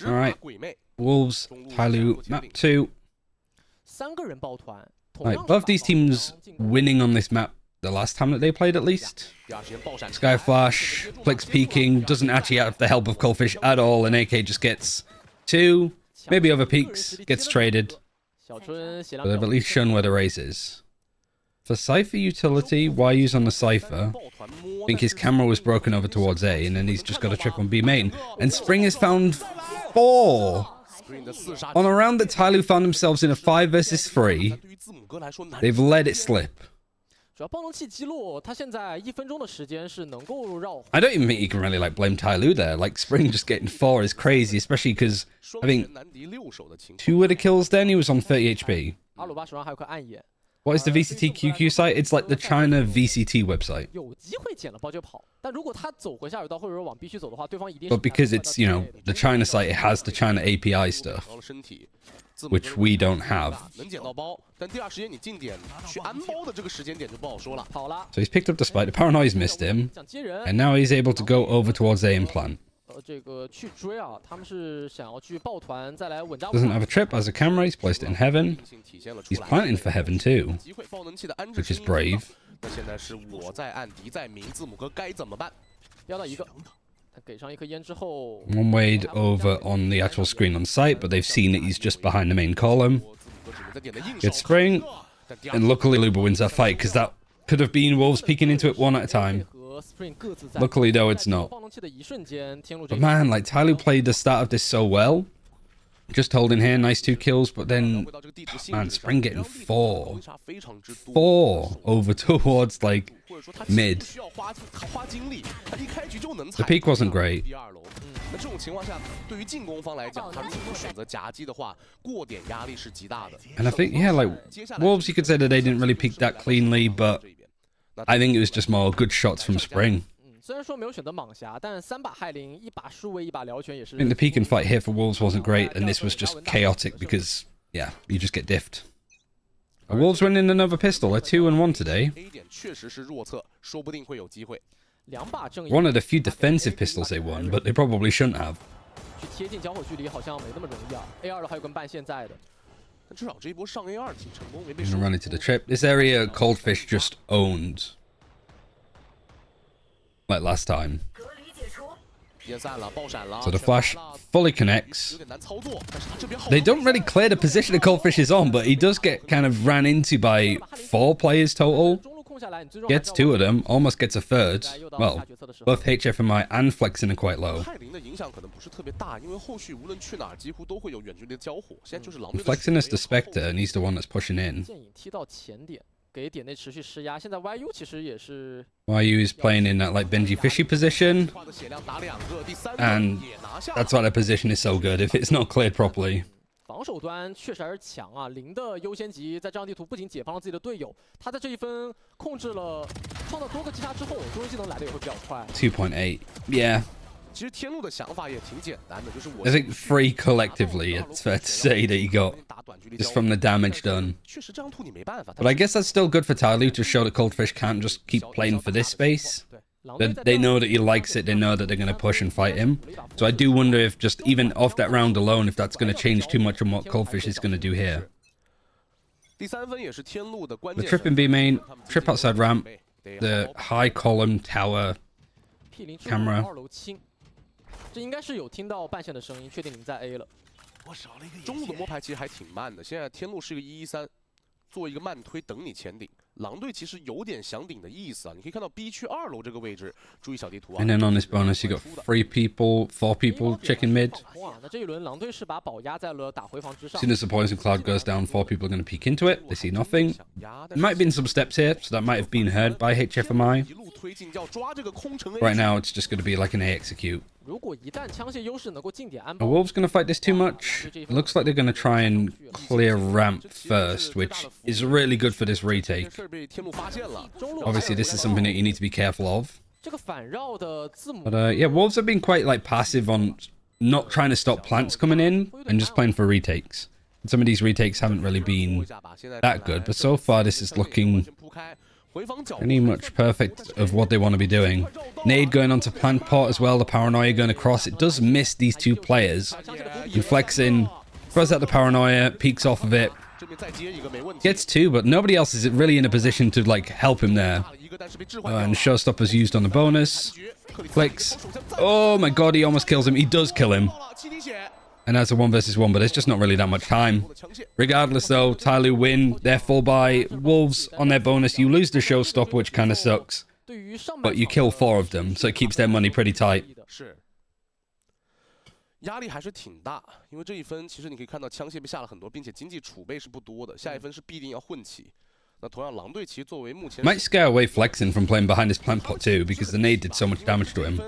Alright, Wolves, TYLOO, map 2. Right, both these teams winning on this map the last time that they played at least. Sky Flash, Flicks peeking, doesn't actually have the help of Coldfish at all, and AK just gets 2, maybe over peaks, gets traded. But they've at least shown where the race is. For Cypher utility, YU's on the Cypher. I think his camera was broken over towards A, and then he's just got a trip on B main. And Spring has found 4. On a round that TYLOO found themselves in a 5 versus 3, they've let it slip. I don't even think you can really blame TYLOO there. Spring just getting 4 is crazy, especially because I think 2 of the kills then he was on 30 HP. What is the VCT QQ site? It's like the China VCT website. But because it's, you know, the China site, it has the China API stuff, which we don't have. So he's picked up the spike. The paranoia's missed him, and now he's able to go over towards A and plant. Doesn't have a trip, has a camera, he's placed it in heaven. He's planting for heaven too, which is brave. One wade over on the actual screen on site, but they've seen that he's just behind the main column. Gets Spring, and luckily Luba wins that fight, because that could have been Wolves peeking into it one at a time. Luckily, though, it's not. But man, TYLOO played the start of this so well. Just holding here, nice 2 kills, but then, man, Spring getting 4. 4 over towards, mid. The peak wasn't great. And I think, yeah, Wolves, you could say that they didn't really peak that cleanly, but I think it was just more good shots from Spring. I think the peek and fight here for Wolves wasn't great, and this was just chaotic because, yeah, you just get diffed. Are Wolves winning another pistol? They're 2-1 today. One of the few defensive pistols they won, but they probably shouldn't have. He's gonna run into the trip. This area, Coldfish just owned. Like last time. So the flash fully connects. They don't really clear the position that Coldfish is on, but he does get kind of ran into by 4 players total. Gets 2 of them, almost gets a 3rd. Well, both HFMI and Flexing are quite low. And Flexing is the Spectre, and he's the one that's pushing in. YU is playing in that Benji Fishy position, and that's why their position is so good if it's not cleared properly. 防守端确实还是强啊，零的优先级在这张地图不仅解放了自己的队友，他在这一分控制了，创造多个击杀之后，终结技能来的也会比较快。2.8, yeah. I think 3 collectively, it's fair to say that he got just from the damage done. But I guess that's still good for TYLOO to show that Coldfish can't just keep playing for this space. They know that he likes it, they know that they're going to push and fight him. So I do wonder if just even off that round alone, if that's going to change too much on what Coldfish is going to do here. The trip in B main, trip outside ramp, the high column tower camera. 这应该是有听到半线的声音，确定你们在 A 了。中路的摸排其实还挺慢的，现在天路是个113，做一个慢推等你前顶。狼队其实有点想顶的意思啊，你可以看到 B 区2楼这个位置，注意小地图啊。And then on this bonus, you got 3 people, 4 people checking mid. 那这一轮狼队是把宝压在了打回防之上。As soon as the poison cloud goes down, 4 people are going to peek into it. They see nothing. There might have been some steps here, so that might have been heard by HFMI. Right now, it's just going to be like an A execute. Are Wolves going to fight this too much? It looks like they're going to try and clear ramp first, which is really good for this retake. Obviously, this is something that you need to be careful of. But yeah, Wolves have been quite passive on not trying to stop plants coming in and just playing for retakes. And some of these retakes haven't really been that good, but so far this is looking Pretty much perfect of what they want to be doing. Nade going onto plant pot as well, the paranoia going across. It does miss these two players. He flex in, throws out the paranoia, peeks off of it. Gets two, but nobody else is really in a position to like help him there. And showstopper's used on the bonus. Flicks. Oh my god, he almost kills him. He does kill him. And that's a 1 versus 1, but it's just not really that much time. Regardless though, TYLOO win. They're full buy. Wolves on their bonus. You lose the showstopper, which kind of sucks. But you kill 4 of them, so it keeps their money pretty tight. 压力还是挺大，因为这一分其实你可以看到枪械被下了很多，并且经济储备是不多的，下一分是必定要混起。那同样，狼队其实作为目前 might scare away flexing from playing behind his plant pot too, because the nade did so much damage to him.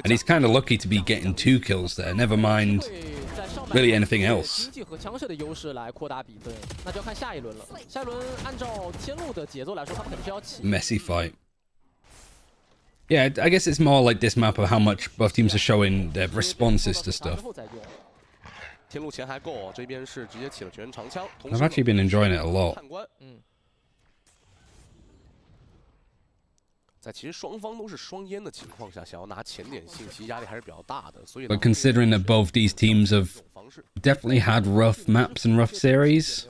And he's kind of lucky to be getting 2 kills there, never mind really anything else. 经济和枪械的优势来扩大比分，那就要看下一轮了。下一轮按照天路的节奏来说，他们肯定是要起。Messy fight. Yeah, I guess it's more like this map of how much both teams are showing their responses to stuff. 天路钱还够，这边是直接起了全员长枪。 I've actually been enjoying it a lot. 在其实双方都是双烟的情况下，想要拿前点信息，压力还是比较大的。所以 But considering that both these teams have definitely had rough maps and rough series,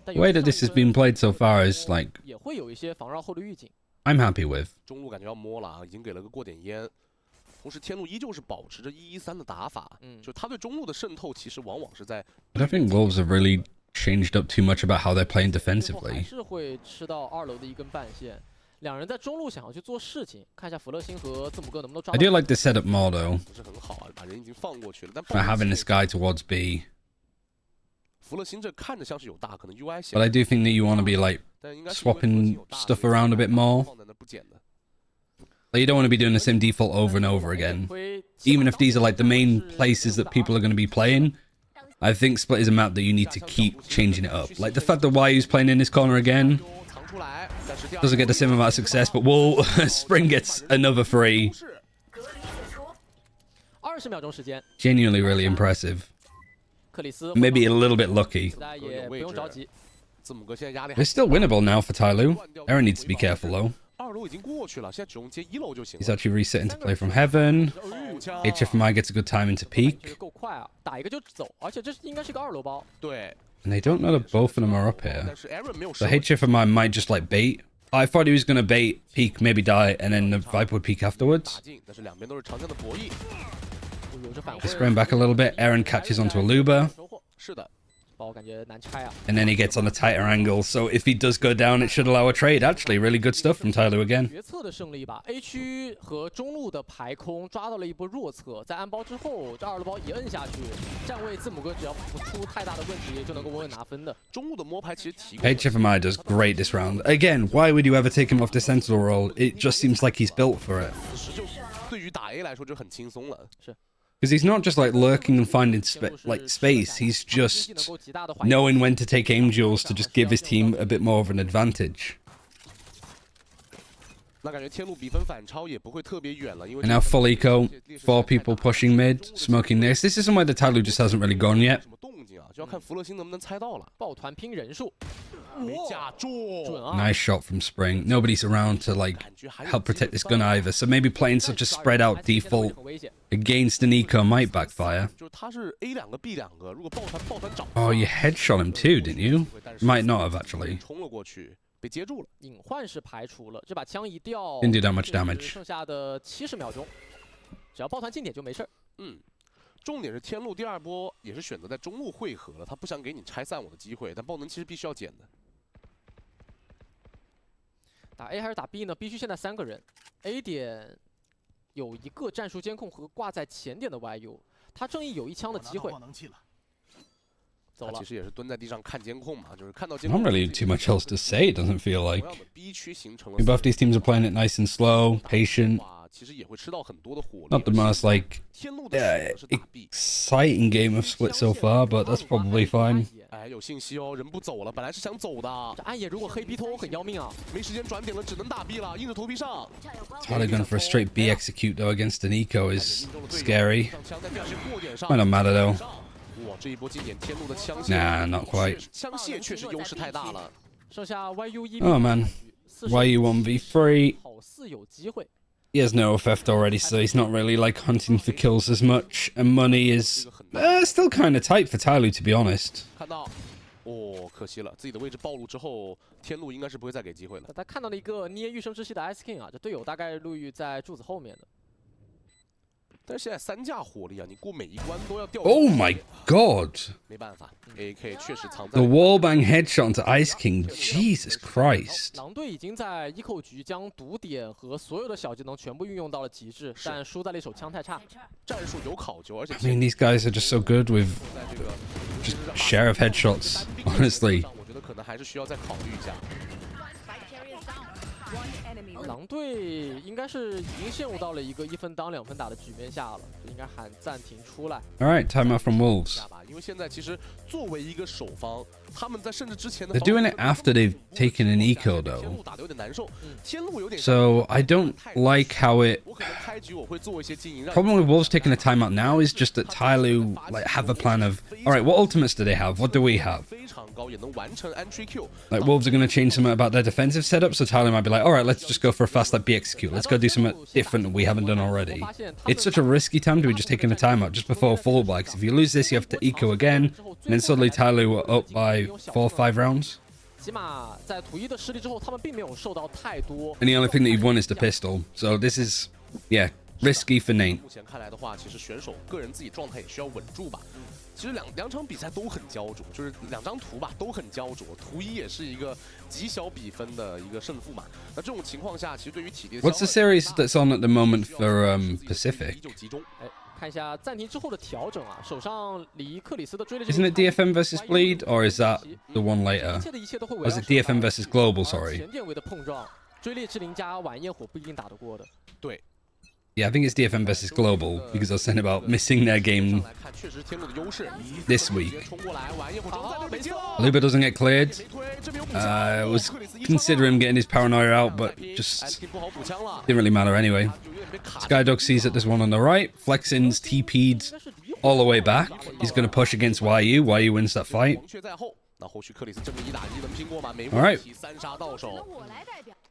the way that this has been played so far is like 也会有一些防绕后的预警。 I'm happy with. 中路感觉要摸了啊，已经给了个过点烟。同时天路依旧是保持着113的打法，就他对中路的渗透其实往往是在。I don't think Wolves have really changed up too much about how they're playing defensively. 还是会吃到2楼的一根半线。两人在中路想要去做事情，看一下弗勒星和字母哥能不能抓。I do like the setup more though. 不是很好啊，把人已经放过去了，但 By having this guy towards B. 弗勒星这看着像是有大，可能 UI 线。 But I do think that you want to be like swapping stuff around a bit more. Like you don't want to be doing the same default over and over again. Even if these are like the main places that people are going to be playing, I think Split is a map that you need to keep changing it up. Like the fact that Yu's playing in this corner again doesn't get the same amount of success, but Spring gets another free. 20秒钟时间。 Genuinely really impressive. 克里斯 Maybe a little bit lucky. 大家也不用着急。字母哥现在压力 They're still winnable now for TYLOO. Aaron needs to be careful though. 2楼已经过去了，现在只用接1楼就行 He's 了。 actually resetting to play from heaven. HFMI gets a good time into 这个 peak. 够快啊，打一个就走，而且这应该是个2楼包。对， And they don't know that both of them are up here. 但是 Aaron 没有 So 射。 HFMI might just like bait. I thought he was going to bait, peek, maybe die, and then the Viper would peek 打 afterwards. 进，但是两边都是长枪的博弈。有着反 He's 馈。 spraying back a little bit. Aaron catches onto a Luba. 收获，是的，包感觉难拆啊。 And then he gets on a tighter angle. So if he does go down, it should allow a trade. Actually, really good stuff from TYLOO again. 决策的胜利吧 ，A 区和中路的排空抓到了一波弱侧，在安包之后，这2楼包一摁下去，站位字母哥只要不出太大的问题，就能够稳稳拿分的。中路的摸排其实提供。 HFMI does great this round. Again, why would you ever take him off the Sentinel role? It just seems like he's built for it. 此时就对于打 A 来说就很轻松了。是。 Because he's not just like lurking and finding space. He's just knowing when to take aim duels to just give his team a bit more of an advantage. 那感觉天路比分反超也不会特别远了，因为 And now full eco, 4 people pushing mid, smoking this. This is somewhere that TYLOO just hasn't really gone yet. 什么动静啊？就要看弗勒星能不能猜到了。抱团拼人数，没架住，准啊！ Nice shot from Spring. Nobody's around to like help protect this gun either. So maybe playing such a spread out default 很危险。 against an eco might backfire. 就是他是 A 2个 B 2个，如果抱团找。 Oh, you headshot him too, didn't you? Might not have actually. 冲了过去，被接住了。隐患是排除了，这把枪一掉 Didn't do that much damage. 剩下的70秒钟，只要抱团进点就没事儿。重点是天路第2波也是选择在中路汇合了，他不想给你拆散我的机会，但爆能其实必须要捡的。打 A 还是打 B 呢 ？B 区现在3个人 ，A 点有一个战术监控和挂在前点的 YU， 他正义有1枪的机会。走了。其实也是蹲在地上看监控嘛，就是看到监控。 Not really too much else to say. It doesn't feel like. B 区形成了。 Both these teams are playing it nice and slow, patient. 其实也会吃到很多的火力。 Not the most like exciting game of Split so far, but that's probably fine. 哎，有信息哦，人不走了，本来是想走的。这暗野如果黑 B 偷很要命啊！没时间转点了，只能打 B 了，硬着头皮上。 TYLOO going for a straight B execute though against an eco is scary. Might not matter though. 哇，这一波经典天路的枪械 Nah, not quite. 枪械确实优势太大了。剩下 YU 1 Oh man. YU 1v3. 好似有机会。 He has no theft already, so he's not really like hunting for kills as much. And money is still kind of tight for TYLOO, to be honest. 看到，哦，可惜了，自己的位置暴露之后，天路应该是不会再给机会了。他看到了一个捏御生之息的 Ice King 啊，这队友大概路遇在柱子后面的。 但是现在3架火力啊，你过每一关都要掉。 Oh my god! 没办法 ，AK 确实藏在 The wallbang headshot onto Ice King. Jesus Christ. 狼队已经在eco局将毒点和所有的小技能全部运用到了极致，但输在了一手枪太差。战术有考究，而且 I mean, these guys are just so good with 在这个 just sheriff headshots, honestly. 我觉得可能还是需要再考虑一下。 狼队应该是已经陷入到了一个1分当2分打的局面下了，应该喊暂停出来。Alright, timeout from Wolves. 因为现在其实作为一个守方，他们在甚至之前的 They're doing it after they've taken an eco, though. 天路打得有点难受，天路有点 So I don't like how it. 我可能开局我会做一些经营。 Problem with Wolves taking a timeout now is just that TYLOO like have a plan of, all right, what ultimates do they have? What do we have? 非常高，也能完成 entry Q。 Like Wolves are going to change something about their defensive setup, so TYLOO might be like, all right, let's just go for a fast like BXQ. Let's go do something different that we haven't done already. It's such a risky time to be just taking a timeout just before fallback. 'Cause if you lose this, you have to eco again, and then suddenly TYLOO are up by 4 or 5 rounds. 起码在图一的失利之后，他们并没有受到太多。 And the only thing that you've won is the pistol. So this is, yeah, risky for Nate. 目前看来的话，其实选手个人自己状态也需要稳住吧。其实两场比赛都很焦灼，就是2张图吧都很焦灼。图一也是一个极小比分的一个胜负嘛。那这种情况下，其实对于体力的 What's the series that's on at the moment for Pacific? 依旧集中。哎，看一下暂停之后的调整啊，手上离克里斯的追猎。 Isn't it DFM versus Bleed, or is that the one later? 一切的一切都会 Or is it DFM versus Global? Sorry. 前点位的碰撞，追猎之灵加晚焰火不一定打得过的。对。 Yeah, I think it's DFM versus Global because I was saying about missing their game 确实天路的优势 this week. 冲过来，晚焰火正在没救。 Luba doesn't get cleared. I was considering getting his paranoia out, but just didn't really matter anyway. Skydog sees that there's one on the right. Flexin's TP'd all the way back. He's going to push against YU. YU wins that fight. 黄雀在后，那后续克里斯这么一打一能拼过吗？没 All right. 问题，3杀到手。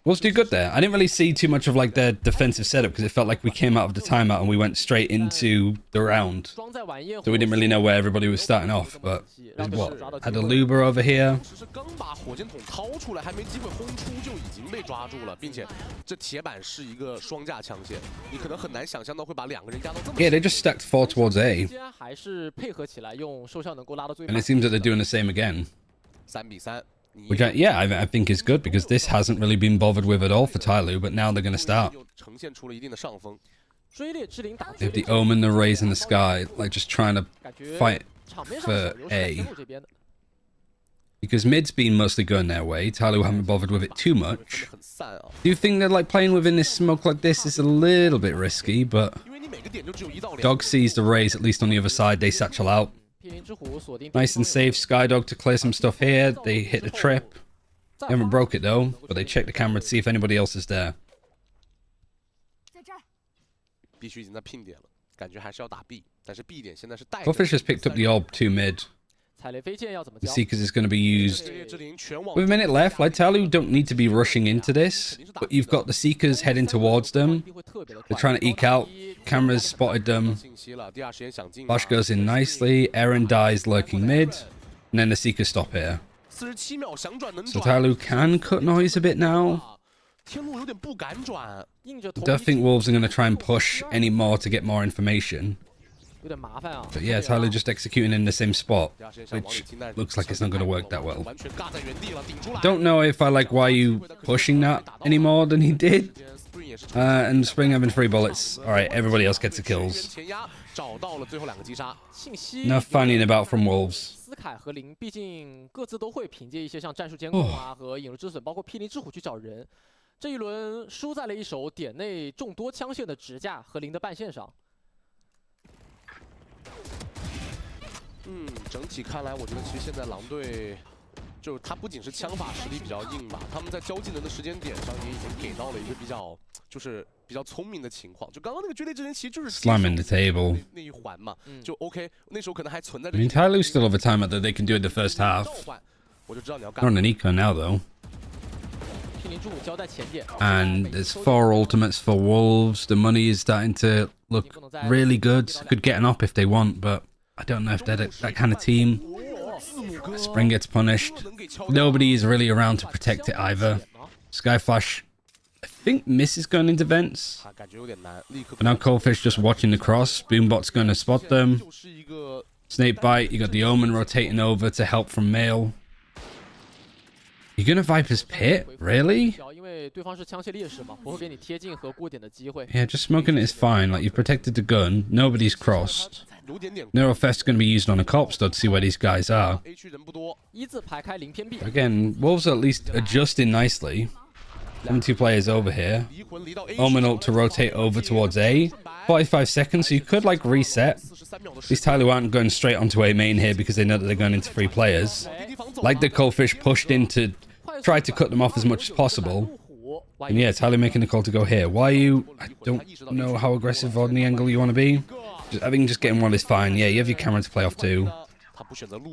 Wolves do good there. I didn't really see too much of like their defensive setup because it felt like we came out of the timeout and we went straight into the round. 装在晚焰火， So we didn't really know where everybody was starting off. But what? Had a Luba over here. 只是刚把火箭筒掏出来，还没机会轰出就已经被抓住了，并且这铁板是一个双架枪线，你可能很难想象到会把2个人压到这么。 Yeah, they just stacked 4 towards A. 之间还是配合起来，用收效能够拉到最 And 满 it。seems that they're doing the same again. 3比3。 Which, I think is good because this hasn't really been bothered with at all for TYLOO, but now they're going to start. 呈现出了一定的上风。追猎之灵打 They have the Omen, the Rays in the sky, like just trying to 感觉 fight 场面上 for 小优势在 A. 天路这边的。 because mid's been mostly going their way. TYLOO haven't bothered with it too much. 很散啊， Do you think that like playing within this smoke like this is a little bit risky, but 因为你每个点就只有1到2。 Dog sees the Rays at least on the other side, they satchel out. 毗邻之虎锁定 Nice and safe, Skydog to clear some stuff here. They hit the trip. They haven't broke it though, but they check the camera to see if anybody else is there. 必须已经在拼点了，感觉还是要打 B， 但是 B 点现在是带。 Goldfish has picked up the orb 2 mid. 踩雷飞剑要怎么 The 交？ Seekers is going to be used 追猎之灵全网 with a minute left. Like TYLOO don't need to be rushing into this, but you've got the Seekers heading towards them. 一定会特别的 They're 快。 trying to eke out. Cameras spotted them. 信息了，第二时间想进。 Bosch goes in nicely. Aaron dies lurking mid. And then the Seekers stop here. 47秒想转能 So 转。 TYLOO can cut noise a bit now. 天路有点不敢转。硬着 I 头 don't 皮 think Wolves are going to try and push any more to get more information. 有点麻烦啊。 But yeah, TYLOO just executing in the same spot, 第二时间想往里 which 进，但 looks like it's not going to work that well. 完全尬在原地了，顶出来。 Don't know if I like YU pushing that any more than he did. Spring 也是 And Spring having 3 bullets. Alright, everybody else gets the kills. 前压找到了最后2个击杀。信息 Enough finding about from Wolves. 斯凯和林毕竟各自都会凭借一些像战术监控啊和引入之损，包括毗邻之虎去找人。这一轮输在了一手点内众多枪线的直架和林的半线上。整体看来，我觉得其实现在狼队，就他不仅是枪法实力比较硬吧，他们在交技能的时间点上也已经给到了一个比较聪明的情况。就刚刚那个追猎之人，其实就是 Slamming the table. 那一环嘛，就 OK。那时候可能还存在 I 着 mean, TYLOO still have a timeout that they can do in the first half. 召唤，我就知道你要 They're 干 on an eco now, though. 拼灵之舞交在前点。 And there's 4 ultimates for Wolves. The money is starting to look really good. Could get an op if they want, but I don't know if they're that kind of team. Spring gets punished. Nobody is really around to protect it either. Skyflash, I think, misses going into vents. But now Coldfish just watching the cross. Boombot's going to spot them. Snakebite, you got the Omen rotating over to help from Mail. You're gonna Viper's Pit? Really? Yeah, just smoking it is fine. Like, you've protected the gun. Nobody's crossed. Neurofest's gonna be used on a corpse though to see where these guys are. Again, Wolves are at least adjusting nicely. 2 players over here. Omen ult to rotate over towards A. 45 seconds, so you could like reset. These TYLOO aren't going straight onto A main here because they know that they're going into 3 players. Like the Coldfish pushed in to try to cut them off as much as possible. And yeah, TYLOO making the call to go here. Why are you... I don't know how aggressive on the angle you want to be. I think just getting one is fine. Yeah, you have your camera to play off too.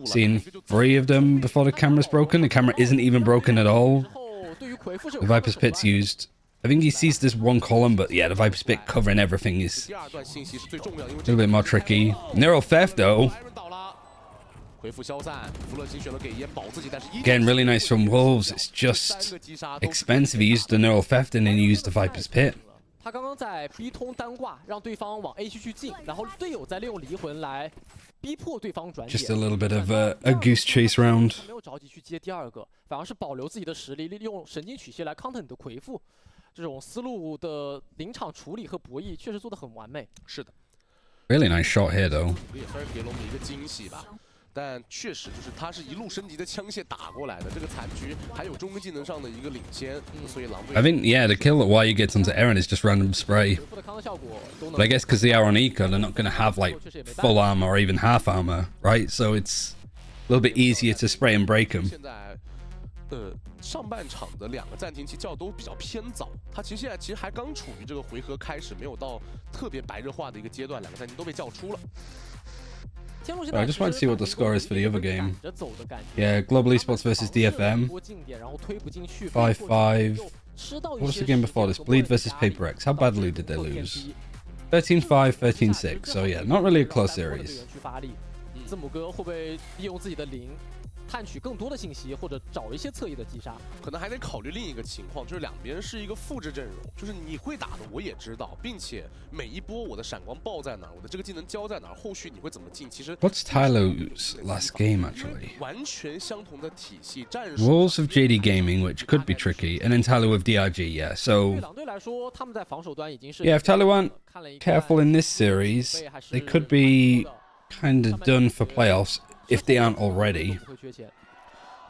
Seeing 3 of them before the camera's broken. The camera isn't even broken at all. The Viper's Pit's used. I think he sees this one column, but yeah, the Viper's Pit covering everything is a little bit more tricky. Neural Theft, though. Again, really nice from Wolves. It's just expensive. He used the Neural Theft and then he used the Viper's Pit. 他刚刚在 B 通单挂，让对方往 A 区去进，然后队友再利用离魂来逼迫对方转点。 Just a little bit of a goose chase round. 没有着急去接第2个，反而是保留自己的实力，利用神经曲线来 counter 你的魁父。这种思路的临场处理和博弈确实做得很完美。是的 Really nice shot here, though. 也算是给了我们一个惊喜吧。 但确实就是他是一路升级的枪械打过来的，这个残局还有中根技能上的一个领先，所以狼队。I think, yeah, the kill that Why gets onto Eren is just random spray. But I guess because they are on Eco, they're not going to have like full armor or even half armor, right? So it's a little bit easier to spray and break them. 现在上半场的2个暂停期叫都比较偏早，他其实现在还刚处于这个回合开始，没有到特别白热化的一个阶段，2个暂停都被叫出了。 I just want to see what the score is for the other game. Yeah, Global Esports versus DFM. 5-5. What was the game before this? Bleed versus Paper X. How badly did they lose? 13-5, 13-6. So yeah, not really a close series. 字母哥会不会利用自己的零探取更多的信息，或者找一些侧翼的击杀？可能还得考虑另一个情况，就是两边是一个复制阵容，就是你会打的我也知道，并且每一波我的闪光爆在哪儿，我的这个技能交在哪儿，后续你会怎么进，其实。What's TYLOO's last game actually? 完全相同的体系战术。Wolves of JD Gaming, which could be tricky, and then TYLOO of DRG, yeah. So. 对狼队来说，他们在防守端已经是 Yeah, if TYLOO aren't careful in this series, they could be kind of done for playoffs if they aren't already.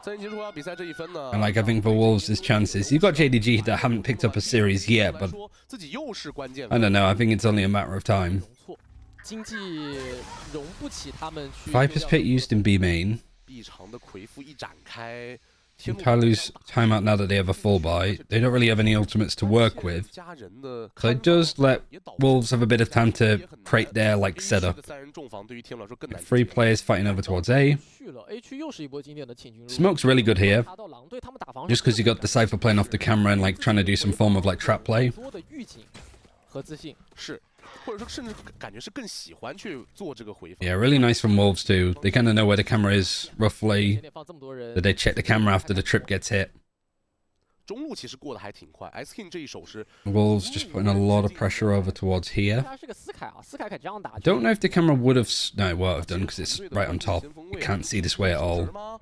And like I think for Wolves, there's chances. You've got JDG that haven't picked up a series yet, but I don't know. I think it's only a matter of time. Viper's Pit used in B main. TYLOO's timeout now that they have a full buy. They don't really have any ultimates to work with. So it does let Wolves have a bit of time to create their like setup. 3 players fighting over towards A. Smoke's really good here. Just because you got the Cypher playing off the camera and like trying to do some form of like trap play. Yeah, really nice from Wolves too. They kind of know where the camera is, roughly. That they check the camera after the trip gets hit. Wolves just putting a lot of pressure over towards here. I don't know if the camera would have... No, it won't have done because it's right on top. You can't see this way at all.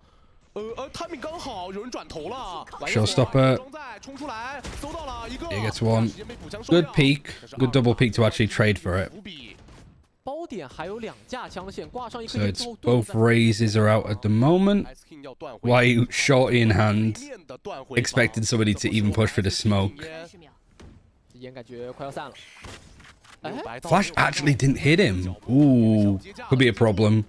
Showstopper. He gets one. Good peek. Good double peek to actually trade for it. So it's both raises are out at the moment. Why shorty in hand, expected somebody to even push for the smoke. Flash actually didn't hit him. Ooh, could be a problem.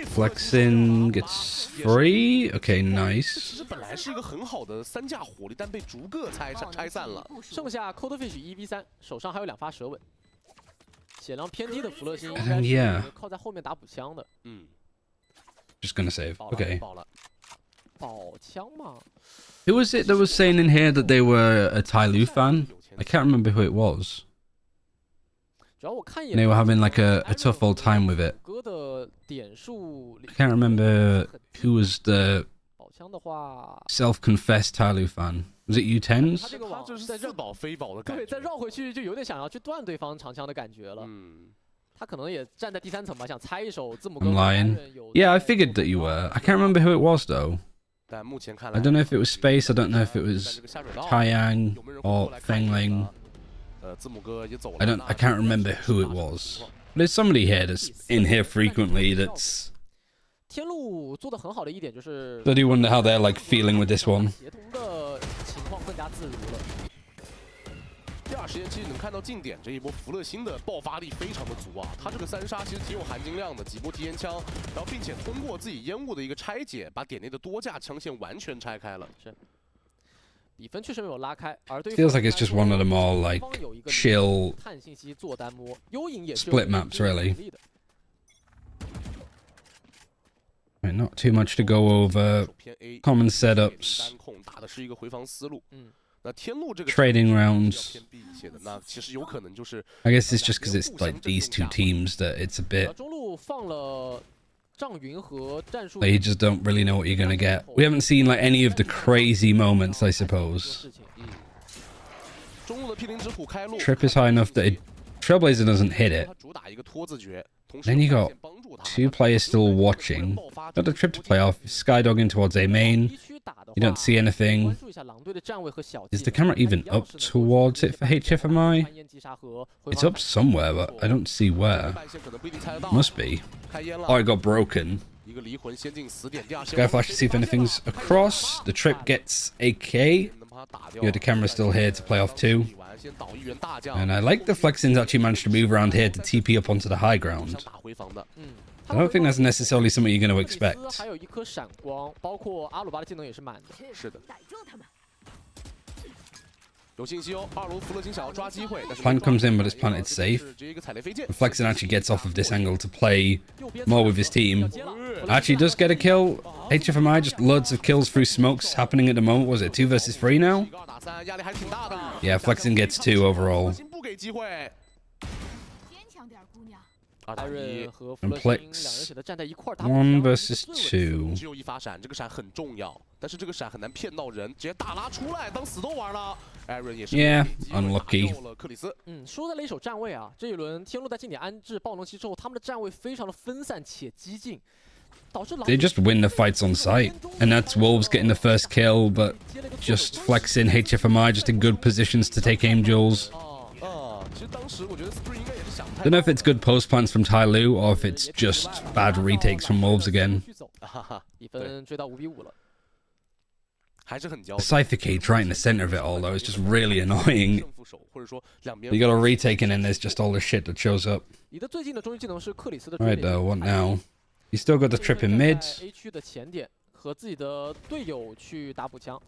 Flexing gets free. Okay, nice. 剩下 Coldfish 1v3，手上还有2发蛇吻，血量偏低的弗勒星应 And 该 yeah. 是靠在后面打补枪的。Just gonna save. Okay. 宝枪吗？ Who was it that was saying in here that they were a TYLOO fan? I can't remember who it was. 主要我看一 They 眼 were having like a tough old time with it. 哥的点数 I can't remember who was the 宝枪的话， self-confessed TYLOO fan. Was it 他 U10s? 这个网就是再绕自保非保的感觉。对，再绕回去就有点想要去断对方长枪的感觉了。他可能也站在第三层吧，想猜一手字母哥 I'm 和 lying. 男人有 Yeah, I 在 figured that you were. I can't remember who it was though. 但目前看 I 来， don't know if it was Space. I don't know if it was 但这个下水道 Taiyang 有没有人 or 过来看一眼 Fengling. 呢字母哥也走了。 I can't remember who it was. There's somebody here that's in here frequently that's 天路做的很好的一点就是 I do wonder how they're like feeling with this one. 协同的情况更加自如了。第二时间其实能看到近点这一波福乐星的爆发力非常的足啊，他这个三杀其实挺有含金量的，几波提烟枪，然后并且通过自己烟雾的一个拆解，把点内的多架枪线完全拆开了。是，比分确实没有拉开，而对于 Feels like it's just one of the more like 方有一个 chill 看信息做单摸，幽影也是 split maps really. Right, not too much to go over. 首偏 A Common setups, 单控打的是一个回防思路。那天路这个 trading 比较 rounds. 偏 B 一些的，那其实有可能就是 I guess it's just because it's like these two teams that it's a bit 中路放了丈云和战术 like you just don't really know what you're gonna get. We haven't seen like any of the crazy moments, I suppose. 事情。中路的 P0之虎开路 Trip is high enough that Trailblazer doesn't hit it. 他主打一个拖字诀，同时 Then you 有 got 闪现帮助他 two players still watching. Got the trip to play off. Skydogging towards A main. 地区打的 You don't see 关 anything. 注一下狼队的站位和小 Is 技 the camera even up towards it for HFMI? 攀岩击杀和回 It's 防 up somewhere, but I don't see where. 半线可能不一定猜得到。 Must be. 开烟 Oh, 了， it got broken. 一个离魂先进死点，第二线 Sky flash to see if anything's across. The trip gets AK. 能把他打掉。 You got the camera still here to play off too. 先倒一员大将， And I like the Flexins actually managed to move around here to TP up onto the high 想 ground. 打回防的。 I don't think that's necessarily something you're going to 克里斯 expect. 还有一颗闪光，包括阿鲁巴的技能也是满的。是的，有信息哦。二楼福乐星想要抓机会，但是 Plant comes in, but it's planted safe. 直接一个踩雷飞剑。 Flexin actually gets off of this angle to play 右边 more with his team. 接了 Actually does get a kill. HFMI, just loads of kills through smokes happening at the moment. Was it 2 versus 3 now? 1个2打3，压力还挺大的。 Yeah, Flexin gets 2 overall. 不给机会。2打艾瑞1，和弗勒 And 星 Plex 两人选择站在一块儿打 1 补 versus 2. 只有一发闪，这个闪很重要，但是这个闪很难骗到人，直接大拉出来当死斗玩了。艾瑞也是 Yeah, 给机会 unlucky. 打掉了克里斯。输在了一手站位啊！这一轮天路在近点安置爆能器之后，他们的站位非常的分散且激进，导致狼 They just win the fights on site. And that's Wolves getting the first kill, but 接了一个 just flexing HFMI just in good positions to take aim duels. 其实当时我觉得 Spring 应该也是想太 Don't know if it's good post plants from TYLOO or if it's just bad retakes from Wolves again. 继续走哈哈，比分追到5比5了。还是很焦 The 灼。 Cypher Cage right in the center of it all, though, is just really annoying. 胜负手或者说两边 You got a retake and then there's just all the shit that shows up. 离得最近的终极技能是克里斯的 Right 追脸 though, what now? You still got the trip in 站 mid. 在 A 区的前点和自己的队友去打补枪。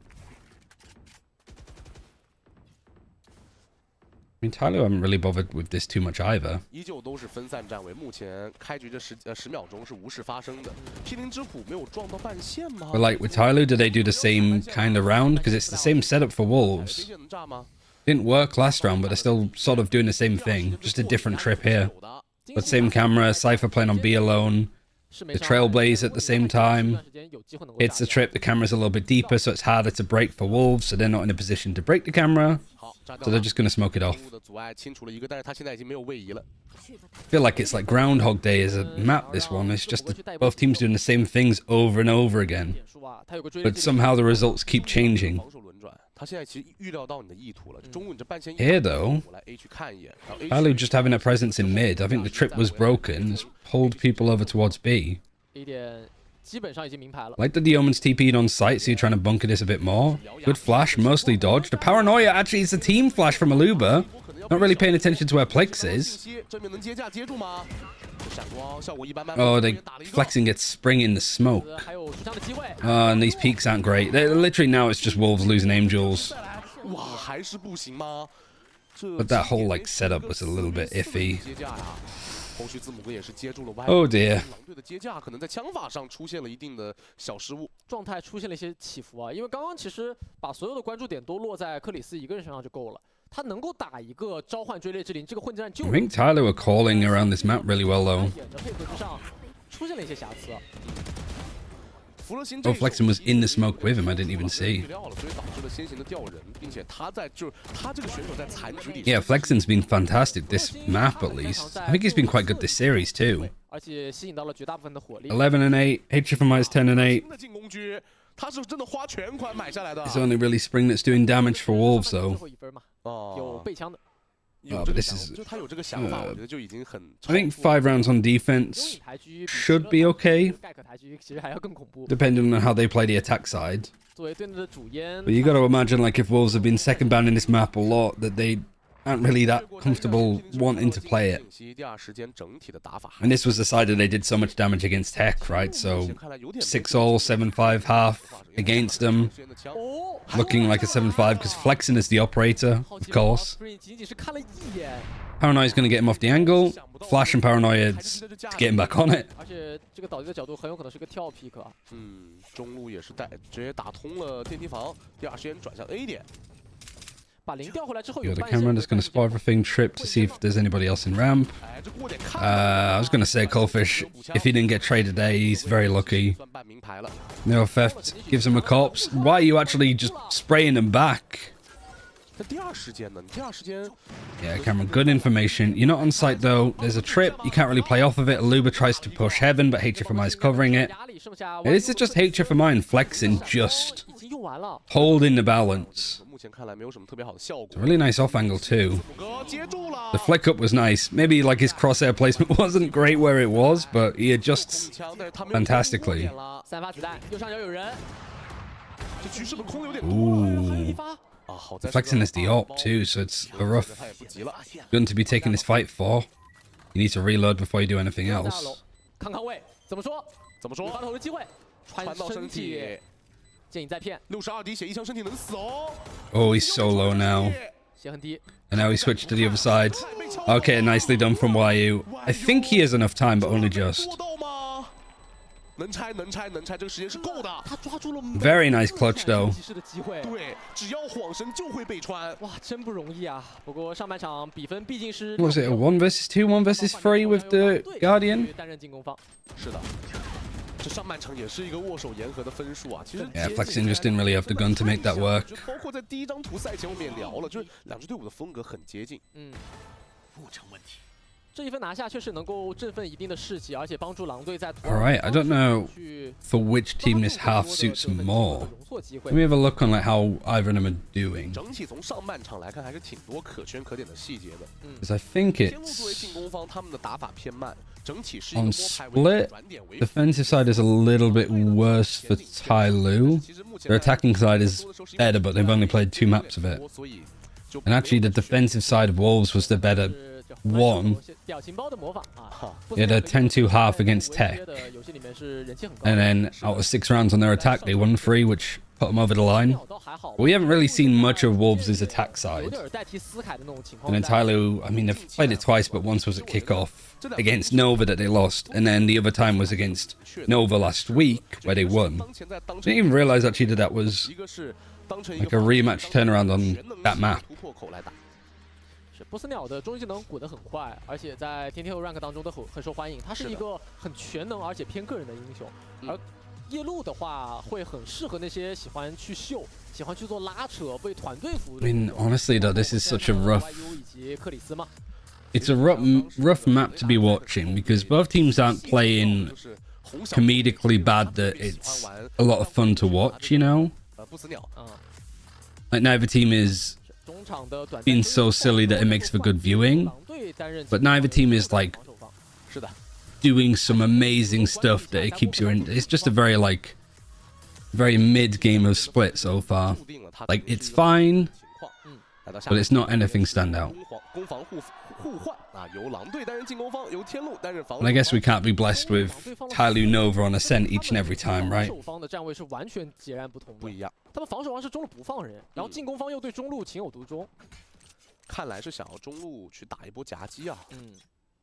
I mean, TYLOO haven't really bothered with this too much either. 依旧都是分散站位，目前开局这10秒钟是无事发生的。P0之虎没有撞到半线吗？ But like with TYLOO, do they do the same kind of round? Because it's the same setup for 飞 Wolves. 剑能炸吗？ Didn't work last round, but they're still sort of doing the same thing. Just a different trip here. 有的 But same camera, Cypher playing on B alone. 是没 The 伤害 Trailblaze at the same time. 这段时间有机会能够 It's the 炸 trip, the camera's a little bit deeper, so it's harder to break for Wolves, so they're not in a position to break the camera. 好，炸掉 So 了 they're just going to smoke it off. 任务的阻碍清除了一个，但是他现在已经没有位移了。 I feel like it's like Groundhog Day as a map, this one. It's just both teams doing the same things over and over again. 点数啊，他有个追猎 But 技能 somehow the results keep changing. 防守轮转，他现在其实预料到你的意图了。中路你这半线 Here, though, 我来 A 去看一眼，然后 A TYLOO just having a presence in mid. I think the trip was broken. It's pulled people over towards B. A 点基本上已经明牌了。 Like the Omen's TP'd on site, so you're trying to bunker this a bit more. Good flash, mostly dodged. The Paranoia actually is a team flash from Aluba. Not really paying attention to where Plex is. 正面能接架接住吗？闪光效果一般般。 Oh, they flexing gets spring in the smoke. 还有出枪的机会。 And these peaks aren't great. They're literally now it's just Wolves losing aim duels. 哇，还是不行吗？这 But that whole like setup was a little bit iffy. 接架呀，后续字母哥也是接住了歪。Oh dear. 狼队的接架可能在枪法上出现了一定的小失误，状态出现了一些起伏啊。因为刚刚其实把所有的关注点都落在克里斯一个人身上就够了。他能够打一个召唤追猎之灵，这个混战就 I think TYLOO were calling around this map really well though. 演的配合之上出现了一些瑕疵。 Oh, Flexen was in the smoke with him. I didn't even see. Yeah, Flexen's been fantastic this map at least. I think he's been quite good this series too. 而且吸引到了绝大部分的火力。 11 and 8, HFMI is 10 and 8. 他是真的花全款买下来的。 It's only really Spring that's doing damage for Wolves 最 though. 后一分嘛，有背枪的。 Oh, but this is. 就他有这个想法，我觉得就已经很。 I think 5 rounds on defense should be okay, 盖克台狙其实还要更恐怖。 depending on how they play the attack side. 作为队内的主烟。 But you got to imagine, like, if Wolves have been second banned in this map a lot, that they aren't really that comfortable wanting to play it. And this was the side that they did so much damage against Tech, right? So 6-all, 7-5 half against them, looking like a 7-5 because Flexen is the operator, of course. Paranoia's going to get him off the angle. Flash and Paranoia's to get him back on it. 而且这个倒地的角度很有可能是个跳 pick 啊。中路也是直接打通了电梯房，第二时间转向 A 点。 把零调回来之后 Yo, the camera just going to spot everything, trip to see if there's anybody else in ramp. I was going to say Coldfish, if he didn't get traded today, he's very lucky. No theft gives him a corpse. Why are you actually just spraying him back? Yeah, Cameron, good information. You're not on site though. There's a trip. You can't really play off of it. Aluba tries to push Heaven, but HFMI is covering it. Yeah, this is just HFMI and Flexing just holding the balance. It's a really nice off angle too. The flick up was nice. Maybe like his crosshair placement wasn't great where it was, but he adjusts fantastically. Ooh. Flexing is the op too, so it's a rough gun to be taking this fight for. You need to reload before you do anything else. 看看位，怎么说？发头的机会，穿身体，建议再骗。62滴血，一枪身体能死哦。 Oh, he's so low now. 血很低。 And now he switched to the other side. Okay, nicely done from YU. I think he has enough time, but only just. 能拆，这个时间是够的。他抓住了 Very nice clutch though. 对，只要晃神就会被穿。哇，真不容易啊！不过上半场比分毕竟是 Was it a 1 versus 2, 1 versus 3 with the Guardian? 担任进攻方。是的，这上半场也是一个握手言和的分数啊。其实 Yeah, Flexing just didn't really have the gun to make that work. 包括在第一张图赛前我们也聊了，就是两支队伍的风格很接近。不成问题。 这一分拿下确实能够振奋一定的士气，而且帮助狼队在 Alright, I don't know for which team this half suits more. Let me have a look on like how either of them are doing. 整体从上半场来看，还是挺多可圈可点的细节的。 Because I think 天路作为 it's 进攻方，他们的打法偏慢，整体是一个 on 摸排为 split. 转点为主。 Defensive side is a little bit worse for TYLOO. Their attacking side is better, but they've only played 2 maps of it. 所以 And actually, the defensive side of Wolves was the better one. 表情包的模仿啊。 They had a 10-2 half against Tech. 游戏里面是人气很高。 And then out of 6 rounds on their attack, they won 3, which put them over the line. But we haven't really seen much of Wolves' attack side. 有点代替斯凯的那种情况。 And then TYLOO, I mean, they've played it twice, but once was at kickoff against Nova that they lost. And then the other time was against Nova last week, where they won. I didn't even realize actually that was 一个是 like a rematch turnaround on that map. 突破口来打。 是波斯鸟的终极技能滚得很快，而且在天天和 rank 当中都很受欢迎。他是一个很全能而且偏个人的英雄，而夜路的话会很适合那些喜欢去秀、喜欢去做拉扯、为团队服务的。 I mean, honestly though, this is such a rough... YU 以及克里斯嘛。 It's a rough map to be watching because both teams aren't playing comedically bad that it's a lot of fun to watch, you know? 不死鸟。 Like neither team is being so silly that it makes for good viewing, but neither team is like 是的。 doing some amazing stuff that it keeps you in. It's just a very like very mid game of Split so far. Like it's fine, but it's not anything standout. 攻防互换啊，由狼队担任进攻方，由天路担任防守 And I 方。 guess we can't be blessed with TYLOO Nova on Ascent each and every time, right? 防守方的站位是完全截然不同的，不一样。他们防守方是中路不放人，然后进攻方又对中路情有独钟。看来是想要中路去打一波夹击啊。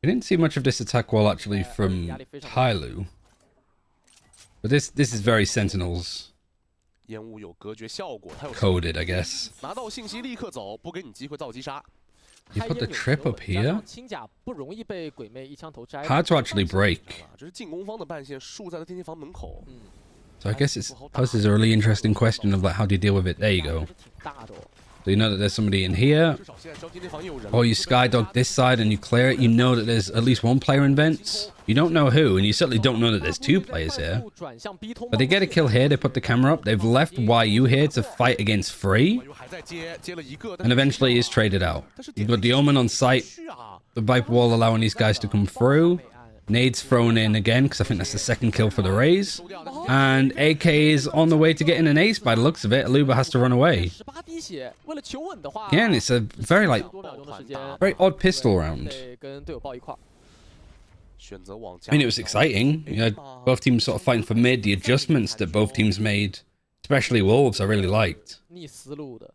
We didn't see much of this attack wall actually from TYLOO. But this is very Sentinels 烟雾有隔绝效果，它有 coded, I guess. 拿到信息立刻走，不给你机会造击杀。 You put the trip up here? 轻甲不容易被鬼魅一枪头摘。 Hard to actually break. 这是进攻方的半线竖在了电梯房门口。So I guess it poses a really interesting question of like how do you deal with it? There you go. 挺大的哦。 So you know that there's somebody in here, 至少现在交电梯房也有人。 or you skydog this side and you clear it. You know that there's at least one player in vents. You don't know who, and you certainly don't know that there's two players here. But they get a kill here. They put the camera up. They've left YU here to fight against Free, 还在接了一个， and eventually is traded out. You've got the Omen on site. The Viper wall allowing these guys to come through. Nades thrown in again, because I think that's the second kill for the Rays. And AK is on the way to getting an ace by the looks of it. Aluba has to run away. 18滴血，为了求稳的话， Again, it's a very like 多秒钟的时间， very odd pistol round. 得跟队友抱一块儿。 选择往 I mean, it was exciting. You had both teams sort of fighting for mid. The adjustments that both teams made, especially Wolves, I really liked. 逆思路的。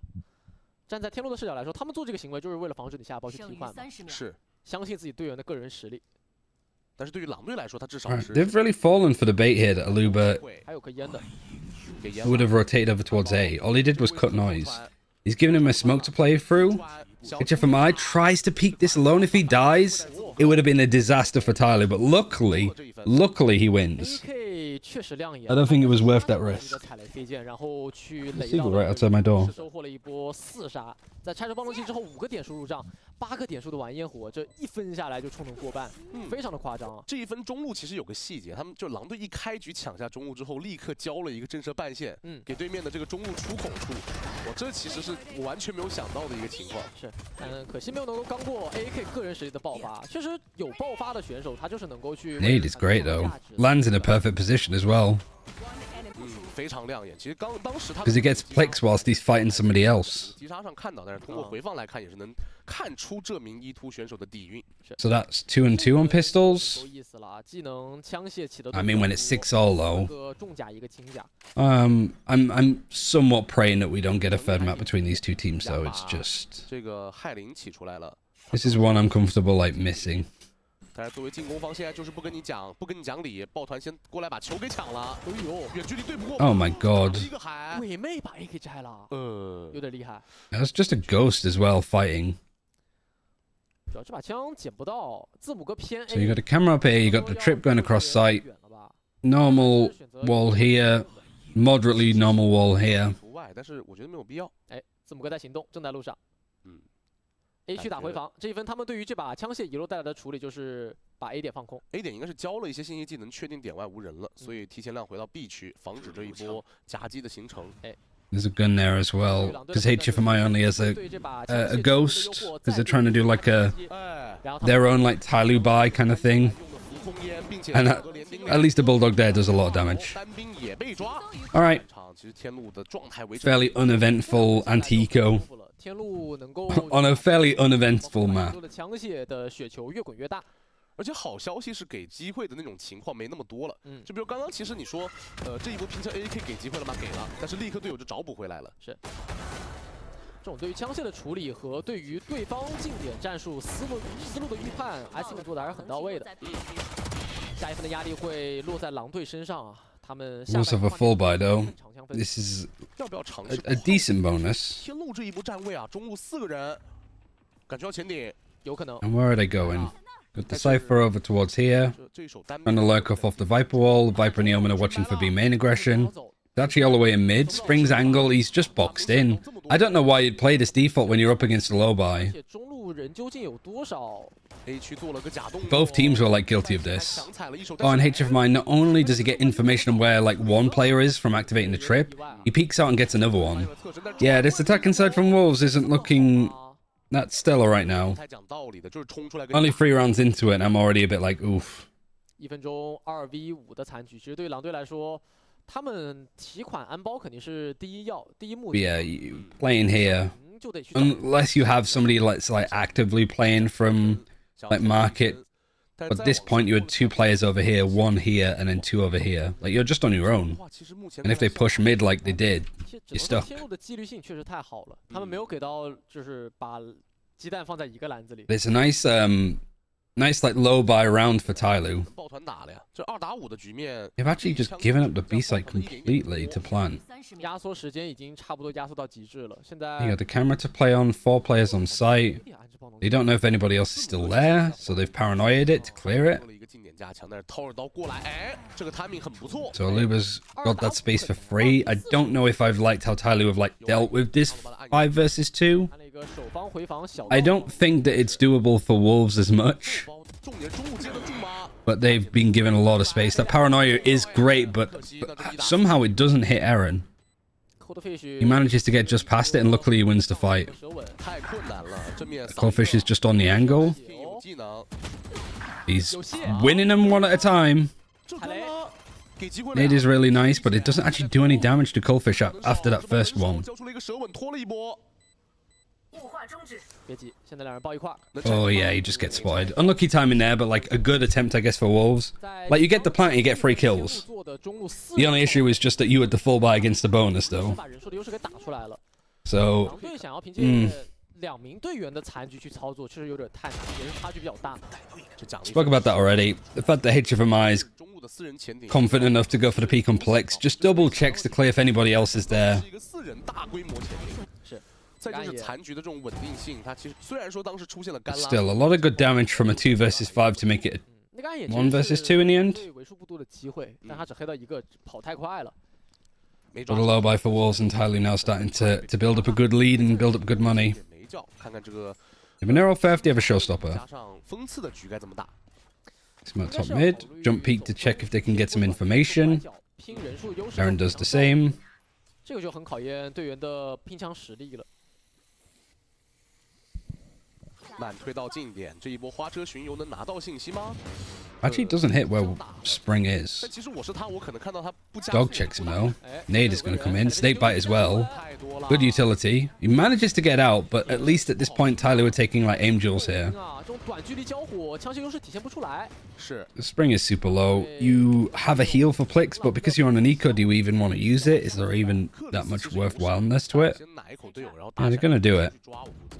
站在天路的视角来说，他们做这个行为就是为了防止你下包去替换嘛，是，相信自己队员的个人实力。 但是对于狼队来说，他至少 Right, 是 they've really fallen for the bait here that Aluba 还有颗烟的， 给烟 would have rotated over towards A. All he did was cut noise. He's giving him a smoke to play through. HFMI tries to peek this alone. If he dies, it would have been a disaster for Tyler. But luckily he wins. AK 确实亮眼。 I don't think it was worth that risk. 踩雷飞剑，然后去垒 Seagull 到 right outside my door. 收获了一波4杀。在拆除暴龙器之后，5个点数入账，8个点数的玩烟火，这一分下来就冲能过半，非常的夸张啊。这一分中路其实有个细节，他们就狼队一开局抢下中路之后，立刻交了一个震慑半线，给对面的这个中路出口处。我这其实是我完全没有想到的一个情况。是，可惜没有能够刚过 AK 个人实力的爆发。确实有爆发的选手，他就是能够去。Nade is great though. Lands in a perfect position as well. 非常亮眼。其实当时他 Because he gets flicks whilst he's fighting somebody else. 击杀上看到，但是通过回放来看，也是能看出这名E2选手的底蕴。 So that's 2 and 2 on pistols. 有意思了啊，技能枪械起的。 I mean, when it's 6-all 一 though. 个重甲一个轻甲。 I'm somewhat praying that we don't get a third map between these two teams though. It's just 这个害灵起出来了。 this is one I'm comfortable like missing. 但是作为进攻方，现在就是不跟你讲理，抱团先过来把球给抢了。哎呦，远距离对不过。 Oh my god. 一个海。鬼魅把 AK 摘了，有点厉害。 That's just a ghost as well fighting. 主要这把枪捡不到，字母哥偏 A。 So you got a camera up here, you got the trip going across site. Normal wall here, moderately normal wall here. 除外，但是我觉得没有必要。哎，字母哥在行动，正在路上。A 区打回防，这一分他们对于这把枪械遗漏带来的处理就是把 A 点放空。A 点应该是交了一些信息技能，确定点外无人了，所以提前亮回到 B 区，防止这一波夹击的形成。哎。 There's a gun there as well, because HFMI only has a ghost, because they're trying to do like their own like TYLOO buy kind of thing. And at least the Bulldog there does a lot of damage. Alright. Fairly uneventful anti-eco. On a fairly uneventful map. 而且好消息是给机会的那种情况没那么多了，就比如刚刚其实你说，这一波拼车 AK 给机会了吗？给了，但是立刻队友就找补回来了。是，这种对于枪械的处理和对于对方近点战术思路的预判 ，IC 们做的还是很到位的。下一分的压力会落在狼队身上啊，他们下 Also have a full buy though. This is 要不要尝试 a decent bonus. 天路这一波站位啊，中路4个人，感觉要前顶，有可能。 And where are they going? Got the Cypher over towards here. 这一手单 Trying to lurk off the Viper wall. The Viper and the Omen are watching for B main aggression. He's actually all the way in mid. Spring's angle, he's just boxed in. I don't know why you'd play this default when you're up against a low buy. 中路人究竟有多少 A 区做了个假动作 Both teams were like guilty of this. Oh, and HFMI, not only does he get information on where like one player is from activating the trip, he peeks out and gets another one. Yeah, this attack inside from Wolves isn't looking that stellar right now. Only 3 rounds into it, and I'm already a bit like, oof. 1分钟2v5的残局，其实对于狼队来说，他们提款安包肯定是第一目的。 Yeah, playing here, unless you have somebody that's like actively playing from like market. But at this point, you had 2 players over here, 1 here, and then 2 over here. Like you're just on your own. And if they push mid like they did, you're stuck. 天路的纪律性确实太好了，他们没有给到就是把鸡蛋放在一个篮子里。 It's a nice Nice like low buy round for TYLOO. 抱团打了呀，这2打5的局面。 They've actually just given up the B site completely to plant. 压缩时间已经差不多压缩到极致了。现在 You got the camera to play on, 4 players on site. They don't know if anybody else is still there, so they've paranoiaed it to clear it. 了一个近点加强，但是掏着刀过来，哎，这个 timing 很不错。 So Aluba's got that space for free. I don't know if I've liked how TYLOO have like dealt with this 5 versus 2. 看了一个首方回防小 I don't think that it's doable for Wolves as much, 重点中路接得住吗？ but they've been given a lot of space. That paranoia is great, but somehow it doesn't hit Eren. He manages to get just past it, and luckily he wins the fight. 太困难了，正面 Coldfish is just on the angle. 有技能， He's winning them one at a time. 这他妈给机会了。 Nade is really nice, but it doesn't actually do any damage to Coldfish after that first one. 交出了一个舌吻，拖了一波。 别急，现在两人抱一块儿。 Oh yeah, he just gets spotted. Unlucky timing there, but like a good attempt, I guess, for Wolves. Like you get the plant, you get 3 kills. 做的中路4 The only issue is just that you had the full buy against the bonus, though. 把人数的优势给打出来了。 So 狼队想要凭借2名队员的残局去操作，确实有点太难，也是差距比较大。 这奖励 spoke about that already. The fact that HFMI is 中路的4人潜艇 confident enough to go for the P complex, just double checks to clear if anybody else is there. 是一个4人大规模潜艇。是，再就是残局的这种稳定性，它其实虽然说当时出现了干拉， Still, a lot of good damage from a 2 versus 5 to make it 那个暗眼 1 versus 2 in the end. 对为数不多的机会，但他只黑到一个，跑太快了。 没 But 抓 a low buy for Wolves, and TYLOO now starting to build up a good lead and build up good money. 没叫，看看这个 If an arrow theft, you have a showstopper. 加上锋刺的局该怎么打？ Smoke top mid, jump peek to check if they can get some information. 拼人数优势 Eren does the same. 这个就很考验队员的拼枪实力了。 慢推到近点，这一波花车巡游能拿到信息吗？ Actually, it doesn't hit where Spring is. 但其实我是他，我可能看到他不加 Dog 速 checks him though. Nade is going to come in. Snake bite as well. Good utility. He manages to get out, but at least at this point, TYLOO are taking like aim duels here. 啊，这种短距离交火，枪械优势体现不出来。是 The Spring is super low. You have a heal for Plix, but because you're on an eco, do you even want to use it? Is there even that much worthwhileness to it? 先奶一口队友，然后 Yeah, they're going to do it. 去抓我估计。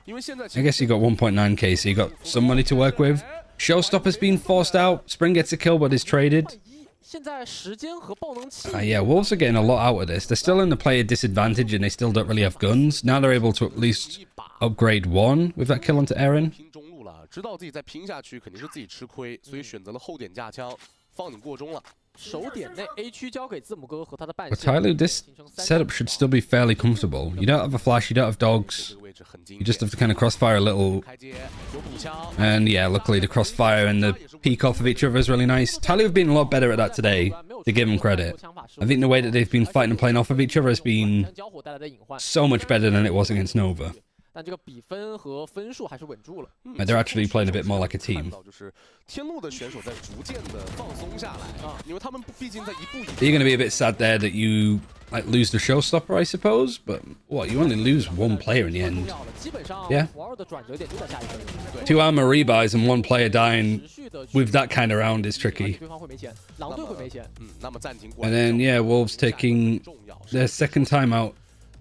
因为现在 I guess you got 1.9k, so you got some money to work with. Showstopper's been forced out. Spring gets a kill, but is traded. 现在时间和爆能器 Yeah, Wolves are getting a lot out of this. They're still in the player disadvantage, and they still don't really have guns. Now they're able to at least upgrade 1 with that kill onto Eren. 拼中路了，知道自己再拼下去肯定是自己吃亏，所以选择了后点架枪，放你过中了。手点内 A 区交给字母哥和他的半 But 线。 TYLOO, this setup should still be fairly comfortable. You don't have a flash, you don't have 这 dogs. 个位置很经 You 典 just have to kind of crossfire a little. 开接有补枪， And yeah, luckily the crossfire and the peek off of each other is really nice. TYLOO have been a lot better at that today, to give them credit. I think the way that they've been fighting and playing off of each other has been 交火带来的隐患， so much better than it was against Nova. 但这个比分和分数还是稳住了。 Like, they're actually playing a bit more like a 看 team. 到就是天路的选手在逐渐的放松下来啊，因为他们毕竟在一步一步。 You're going to be a bit sad there that you like lose the showstopper, I suppose. But what, you only lose 1 player in the 重 end. 要了，基本上 Yeah. 2的转折点就在下一分。 2 armor rebuys and 1 player dying 持续的 with that kind of round is tricky. 对方会没钱，狼队会没钱。那么暂停 And then yeah, Wolves taking 重要 their second time out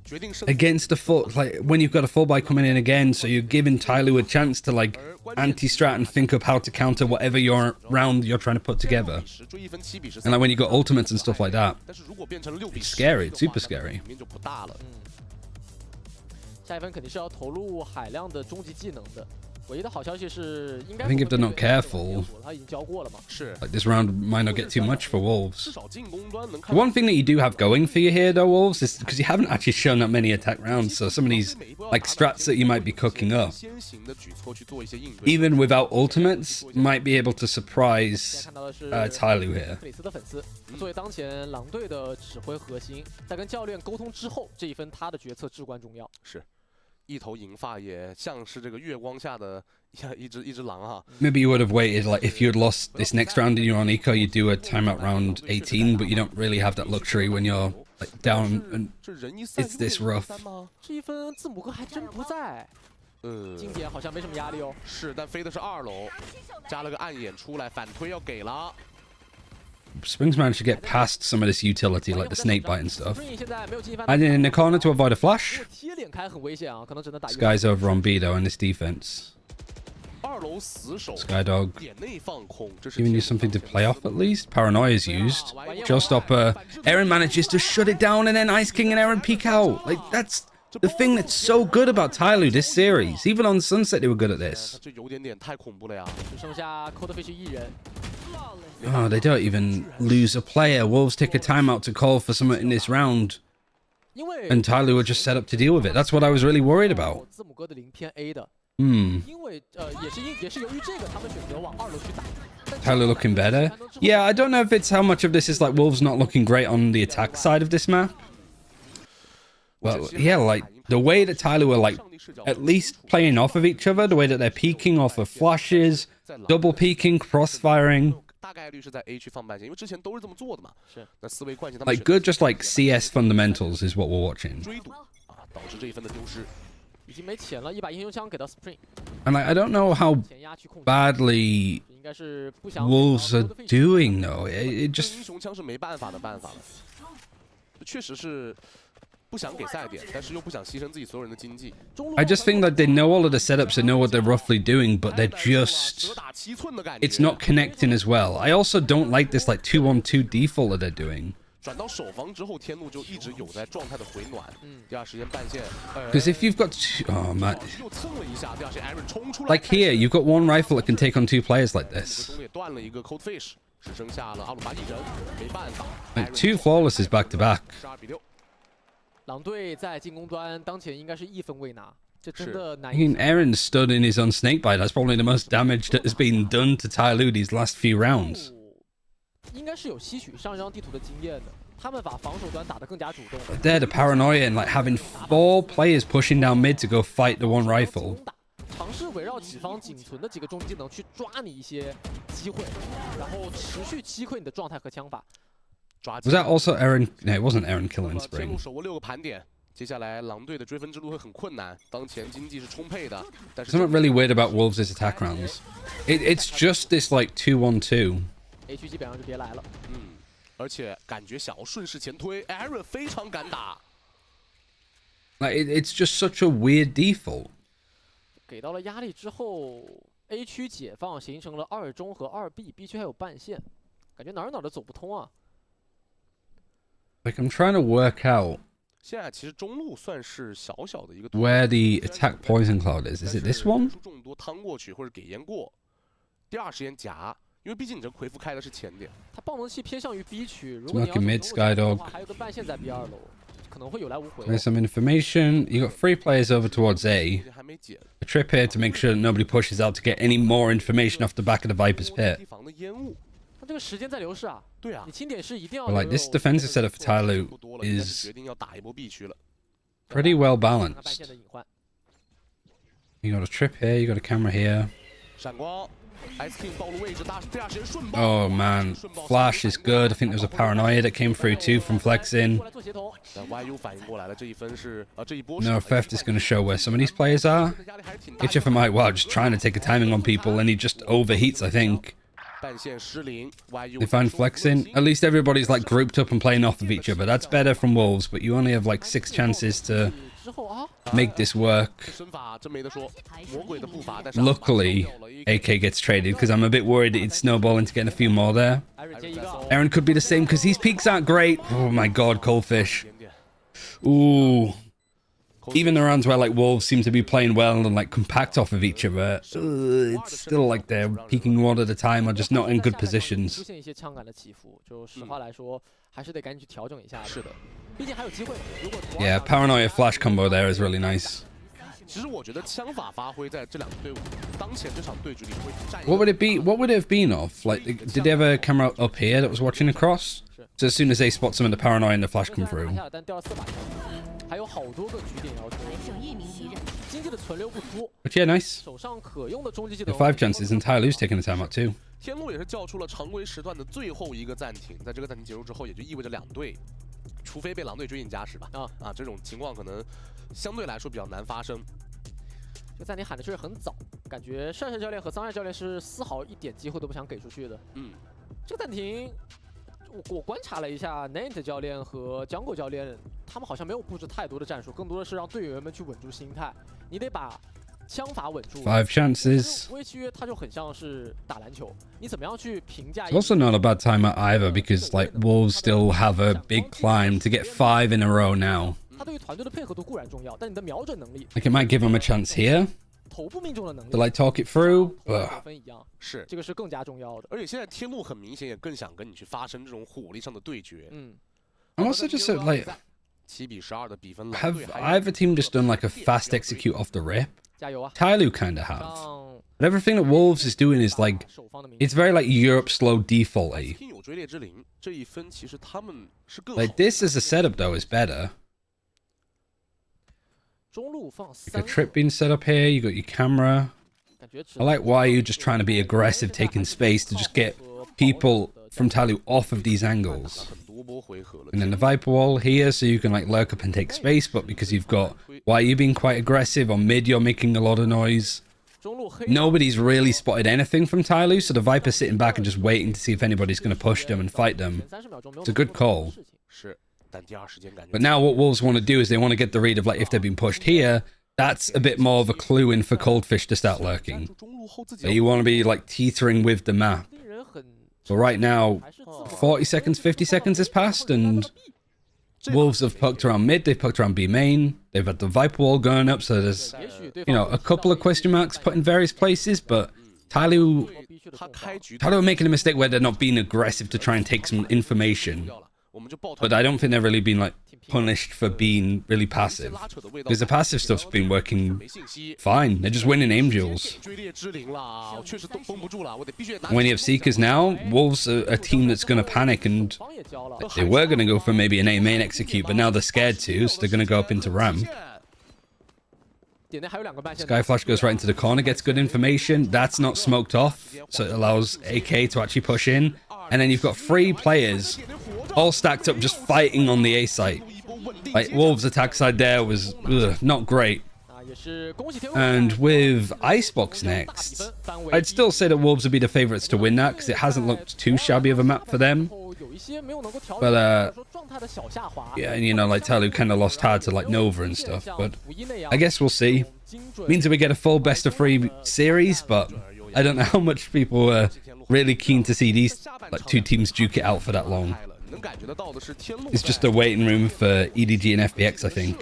决定胜 against the full, like when you've got a full buy coming in again, so you're giving TYLOO a chance to like anti-strat and think up how to counter whatever your round you're trying to put together. 追一分7比13 And like when you got ultimates and stuff like that, 但是如果变成6比 it's 10 scary, 的 it's 话 super scary. 那面就不大了。下一分肯定是要投入海量的终极技能的。唯一的好消息是，应该 I think if they're not careful 他已经交过了嘛。是 like this round might not get too much for 至 Wolves. 少进攻端能 The 看到 one thing that you do have going for you here, though, Wolves, is because you haven't actually shown that many attack rounds. So some of these like strats that you might be cooking up, 先行的举措去做一些应对。 even without ultimates, might be able to 现 surprise 在看到的是 TYLOO here. 克里斯的粉丝，作为当前狼队的指挥核心，在跟教练沟通之后，这一分他的决策至关重要。是，一头银发也像是这个月光下的一只狼哈。 Maybe you would have waited, like if you had lost this next round and you're on eco, you do a timeout round 18, but you don't really have that luxury when you're like down and 这人一散 it's this rough. 吗？这一分字母哥还真不在，经典好像没什么压力哦。是，但飞的是2楼，加了个暗眼出来，反推要给了。 Spring's managed to get past some of this utility, like the snake bite and stuff. 现在没有进一番 And in the corner to avoid a flash. 贴脸开很危险啊，可能只能打 This guy's over on B though in this defense. 楼死守 Skydog 点内放空，这是 giving you something to play off at least. Paranoia is used. Showstopper. Aaron manages to shut it down, and then Ice King and Aaron peek out. Like, that's the thing that's so good about TYLOO this series. Even on Sunset, they were good at this. 这有点太恐怖了呀！只剩下 Coldfish 一人。 Oh, they don't even lose a player. Wolves take a timeout to call for something in this round. 因为 And TYLOO were just set up to deal with it. That's what I was really worried about. 字母哥的零偏 A 的。 Hmm. 因为也是由于这个，他们选择往2楼去打。 TYLOO looking better. Yeah, I don't know if it's how much of this is like Wolves not looking great on the attack side of this map. Well, yeah, like the way that TYLOO are like at least playing off of each other, the way that they're peeking off of flashes, double peeking, cross-firing. 大概率是在 A 区放半线，因为之前都是这么做的嘛。是。那思维惯性，他们 Like good, just like CS fundamentals is what we're watching. 追堵啊，导致这一分的丢失。 已经没钱了，一把英雄枪给到 Spring， And like I don't know how 前压去控制， badly 应该是不想 Wolves are doing though. It 这 just 英雄枪是没办法的办法了，确实是不想给赛点，但是又不想牺牲自己所有人的经济。 I just think that they know all of the setups and know what they're roughly doing, but they're just 折打七寸的感觉。 it's not connecting as well. I also don't like this like 2-on-2 default that they're doing. 转到守防之后，天路就一直有在状态的回暖。第二时间半线， Because if you've got oh man, 又蹭了一下，第二时间 Aaron 冲出来。 like here you've got one rifle that can take on 2 players like 这个 this. 中路也断了一个 Coldfish， 只剩下了阿鲁巴一人，没办法。 Like 2 flawlesses back to back. 12比6。 狼队在进攻端当前应该是1分未拿，这真的难 I 以 mean, Aaron stood in his own snakebite. That's probably the most damage that has been done to TYLOO these last few rounds. 应该是有吸取上一张地图的经验的，他们把防守端打得更加主动。 There, the paranoia and like having 4 players pushing down mid to go fight the one rifle. 尝试围绕己方仅存的几个中技能去抓你一些机会，然后持续击溃你的状态和枪法。 Was that also Aaron? No, it wasn't Aaron killing 天路 Spring. 手握6个盘点，接下来狼队的追分之路会很困难。当前经济是充沛的，但是 Something really weird about Wolves' attack rounds. It's just this like 2-on-2. A 区基本上就别来了。而且感觉想要顺势前推 ，Aaron 非常敢打。 Like it's just such a weird default. 给到了压力之后 ，A 区解放形成了2中和2 B，B 区还有半线，感觉哪儿哪儿都走不通啊。 Like I'm trying to work out 现在其实中路算是小小的一个 where the attack poison cloud is. Is it this one? 众多趟过去或者给烟过，第二时间夹，因为毕竟你这魁符开的是前点。他爆能器偏向于 B 区，如果你要 Smoking mid, 走中路的 Skydog 话，还有个半线在 B2楼，可能会有来无回。 There's some information. You got 3 players over towards A. 还没解。 A trip here to make sure that nobody pushes out to get any more information off the back of the Viper's 提 pit. 防的烟雾。 那这个时间在流逝啊。对啊你清点是一定要 But like this defensive setup for TYLOO 不多了，应该是 is 决定要打一波 B 区了。 pretty well 半 balanced. 线的隐患。 You got a trip here. You got a camera here. 闪光 ，Ice King 暴露位置，第二时间顺爆。 Oh man, Flash is good. I think there was a paranoia that came through too from flexing. 过来做协同。但 YU 反应过来了，这一分是这一波 No, Theft is going to show where some of these players are. 压力还是挺大。 HFMI, wow, just trying to take a timing on people, and he just overheats, I think. 半线失灵 ，YU They find flexing. At least everybody's like grouped up and playing off of each other. That's better from Wolves, but you only have like 6 chances to 之后啊， make this work. 身法真没得说，魔鬼的步伐，但是 Luckily, AK gets traded because I'm a bit worried that he'd snowball into getting a few more there. 艾瑞接一个， Aaron could be the same because his peaks aren't great. Oh my god, Coldfish. Ooh. Even the rounds where like Wolves seem to be playing well and like compact off of each other, it's still like they're peaking one at a time or just not in good 出 positions. 现一些枪感的起伏，就实话来说，还是得赶紧去调整一下。是的，毕竟还有机会。如果 Yeah, Paranoia Flash combo there is really nice. 其实我觉得枪法发挥在这两个队伍当前这场对局里会占一 What 个 would it be? What would it have been of? Like, did they have a camera up here that was watching across? So as soon as they spot some of the Paranoia and the Flash come 拿 through. 下了，但掉了4把枪，还有好多个局点要求。经济的存留不足， But yeah, nice. 手上可用的终极技 The 能。 5 chances and TYLOO's taking the timeout too. 天路也是叫出了常规时段的最后一个暂停，在这个暂停结束之后，也就意味着两队，除非被狼队追进加时吧，这种情况可能相对来说比较难发生。这暂停喊的确实很早，感觉帅帅教练和桑帅教练是丝毫一点机会都不想给出去的。这个暂停，我观察了一下 Nate 教练和 Jungle 教练，他们好像没有布置太多的战术，更多的是让队员们去稳住心态。你得把枪法稳住。 5 chances. 无畏契约它就很像是打篮球，你怎么样去评价？ It's also not a bad timeout either because like Wolves still have a big climb to get 5 in a row now. 它对于团队的配合度固然重要，但你的瞄准能力， Like it might give them a chance here 头部命中的能力 to like talk it through, 得 but 分一样，是，这个是更加重要的。而且现在天路很明显也更想跟你去发生这种火力上的对决。I'm also just like, 7比12的比分， have either team just done like a fast execute off the rip? 加油啊！ TYLOO kind of have. 让 But everything that Wolves is doing is like, 守方的名 it's very like Europe slow default-y. 听有追猎之灵这一分，其实他们是更 Like this as a setup though is better. 中路放 Like a 3， trip being set up here, you got your camera. 感觉只 I like why you just trying to be aggressive, taking space to just get people from TYLOO off of these angles. 很多波回合了。 And then the Viper wall here, so you can like lurk up and take space, but because you've got why you being quite aggressive, on mid you're making a lot of noise. 中路黑 Nobody's really spotted anything from TYLOO, so the Viper's sitting back and just waiting to see if anybody's going to push them and fight them. 前30秒钟没有 It's a good call. 事情 是，但第二时间感觉 But now what Wolves want to do is they want to get the read of like if they've been pushed here, that's a bit more of a clue in for Coldfish to start lurking. 中路后自己 So you want to be like teetering with the map. 令人很 But right now, 还是自我 40 seconds, 50 seconds has passed, and Wolves have poked around mid, they've poked around B main, they've had the Viper wall going up, so there's, 也许对 you 方 know, a couple of question marks put in various places, but TYLOO 必须的 他 动 开 作 局 are making a mistake where they're not being aggressive to try and take some information. 掉了，我们就抱团 But I don't think they're really being like punished for being really passive. 拉扯的味道 Because the passive stuff's been working 没信息。 fine. They're just winning aim duels. 追猎之灵啦，我确实都绷不住了，我得必须拿。 When you have Seekers now, Wolves are a team that's going to panic, and 方也交了， they were going to go for maybe an A main execute, but now they're scared to, so they're going to go up into ramp. 点内还有2个半线， Sky Flash goes right into the corner, gets good information. That's not smoked off, so it allows AK to actually push in. And then you've got 3 players all stacked up just fighting on the A site. Like, Wolves' attack side there was not great. 啊，也是恭喜天路。 And with Icebox next, I'd still say that Wolves would be the favourites to win that, because it hasn't looked too shabby of a map for them. 有一些没有能够调 But, 整，或者说状态的小下滑。 Yeah, and you know, like TYLOO kind of lost hard to like Nova and stuff, 像 but 福一那样 I guess we'll see. 精准 Means that we get a full best of 3 series, but I don't know how much people are really keen to see these like 2 teams duke it out for that long. 能感觉得到的是天路 It's just a waiting room for EDG and FPX, I think.